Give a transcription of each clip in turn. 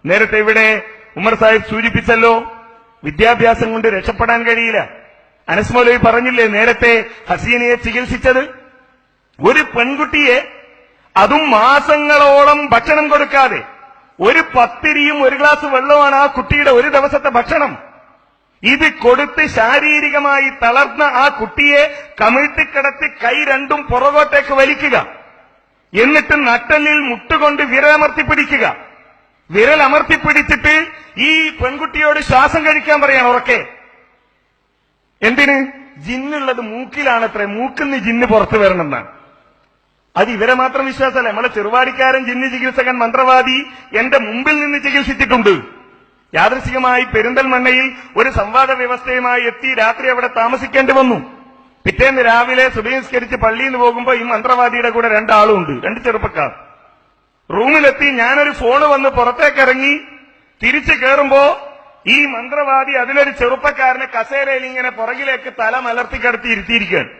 നേരത്തെ ഇവിടെ ഉമർ സാഹിബ് സൂചിപ്പിച്ചല്ലോ, വിദ്യാഭ്യാസം കൊണ്ട് രക്ഷപ്പെടാൻ കഴിയില്ല. അനസ് മൗലവി പറഞ്ഞില്ലേ നേരത്തെ ഹസീനയെ ചികിത്സിച്ചത്? ഒരു പെൺകുട്ടിയെ അതും മാസങ്ങളോളം ഭക്ഷണം കൊടുക്കാതെ, ഒരു പത്തിരിയും ഒരു ഗ്ലാസ് വെള്ളമാണ് ആ കുട്ടിയുടെ ഒരു ദിവസത്തെ ഭക്ഷണം. ഇത് കൊടുത്ത് ശാരീരികമായി തളർന്ന ആ കുട്ടിയെ കമിഴ്ത്തിക്കിടത്തി കൈ രണ്ടും പുറകോട്ടേക്ക് വലിക്കുക, എന്നിട്ട് നട്ടെല്ലിൽ മുട്ടുകൊണ്ട് വിരലമർത്തിപ്പിടിക്കുക. വിരലമർത്തിപ്പിടിച്ചിട്ട് ഈ പെൺകുട്ടിയോട് ശ്വാസം കഴിക്കാൻ പറയാണ് ഉറക്കെ. എന്തിന്? ജിന്നുള്ളത് മൂക്കിലാണത്രേ, മൂക്കിന്ന് ജിന്ന് പുറത്തു വരണമെന്നാണ്. അത് ഇവരെ മാത്രം വിശ്വാസമല്ല, നമ്മളെ ചെറുവാടിക്കാരൻ ജിന്ന് ചികിത്സകൻ മന്ത്രവാദി എന്റെ മുമ്പിൽ നിന്ന് ചികിത്സിച്ചിട്ടുണ്ട്. യാദൃശികമായി പെരിന്തൽമണ്ണയിൽ ഒരു സംവാദ വ്യവസ്ഥയുമായി എത്തി രാത്രി അവിടെ താമസിക്കേണ്ടി വന്നു. പിറ്റേന്ന് രാവിലെ സുബഹിസ്കരിച്ച് പള്ളിയിൽ നിന്ന് പോകുമ്പോൾ ഈ മന്ത്രവാദിയുടെ കൂടെ രണ്ടാളും ഉണ്ട്, രണ്ട് ചെറുപ്പക്കാർ. റൂമിലെത്തി ഞാനൊരു ഫോണ് വന്ന് പുറത്തേക്കിറങ്ങി തിരിച്ചു കയറുമ്പോ ഈ മന്ത്രവാദി അതിലൊരു ചെറുപ്പക്കാരനെ കസേരയിൽ ഇങ്ങനെ പുറകിലേക്ക് തല മലർത്തിക്കിടത്തി ഇരുത്തിയിരിക്കുകയാണ്.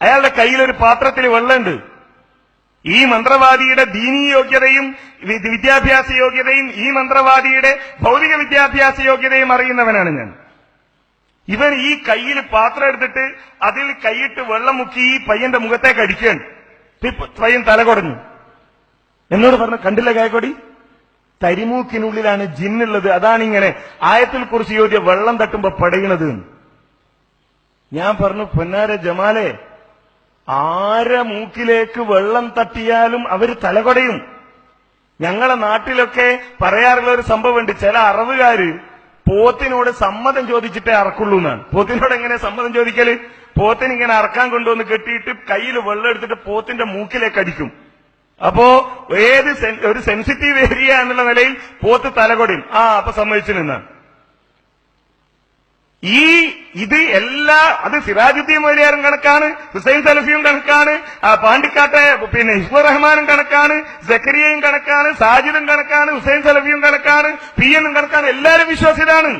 അയാളുടെ കയ്യിലൊരു പാത്രത്തിൽ വെള്ളമുണ്ട്. ഈ മന്ത്രവാദിയുടെ ദീനീ യോഗ്യതയും വിദ്യാഭ്യാസ യോഗ്യതയും ഈ മന്ത്രവാദിയുടെ ഭൗതിക വിദ്യാഭ്യാസ യോഗ്യതയും അറിയുന്നവനാണ് ഞാൻ. ഇവൻ ഈ കയ്യിൽ പാത്രം എടുത്തിട്ട് അതിൽ കൈയിട്ട് വെള്ളം മുക്കി ഈ പയ്യന്റെ മുഖത്തേക്ക് അടിക്കുകയാണ്. പയ്യൻ തല കുടഞ്ഞു. എന്നോട് പറഞ്ഞു, കണ്ടില്ല കായക്കൊടി, തരിമൂക്കിനുള്ളിലാണ് ജിന്നുള്ളത്, അതാണിങ്ങനെ ആയത്തിൽ കുറിച്ച് യോഗ്യ വെള്ളം തട്ടുമ്പോ പടയണത്. ഞാൻ പറഞ്ഞു, പൊന്നാര ജമാലെ, ആരെ മൂക്കിലേക്ക് വെള്ളം തട്ടിയാലും അവര് തലകൊടയും. ഞങ്ങളെ നാട്ടിലൊക്കെ പറയാറുള്ള ഒരു സംഭവമുണ്ട്, ചില അറവുകാര് പോത്തിനോട് സമ്മതം ചോദിച്ചിട്ടേ അറക്കുള്ളൂ എന്നാണ്. പോത്തിനോട് എങ്ങനെ സമ്മതം ചോദിക്കല്? പോത്തിനിങ്ങനെ അറക്കാൻ കൊണ്ടുവന്ന് കെട്ടിയിട്ട് കയ്യിൽ വെള്ളം എടുത്തിട്ട് പോത്തിന്റെ മൂക്കിലേക്ക് അടിക്കും. അപ്പോ ഒരു സെൻസിറ്റീവ് ഏരിയ എന്നുള്ള നിലയിൽ പോത്ത് തലകൊടയും. അപ്പൊ സമ്മതിച്ചു നിന്നാണ്. ഇത് അത് സിറാജുദ്ദീൻ മൊയ്ലിയാരും കണക്കാണ്, ഹുസൈൻ സലഫിയും കണക്കാണ്, പാണ്ടിക്കാട്ടെ ഹിഫ്ള് റഹ്മാനും കണക്കാണ്, സക്കരിയയും കണക്കാണ്, സാജിദും കണക്കാണ്, ഹുസൈൻ സലഫിയും കണക്കാണ്, പി എന്നും കണക്കാണ്. എല്ലാവരും വിശ്വാസിതാണ്.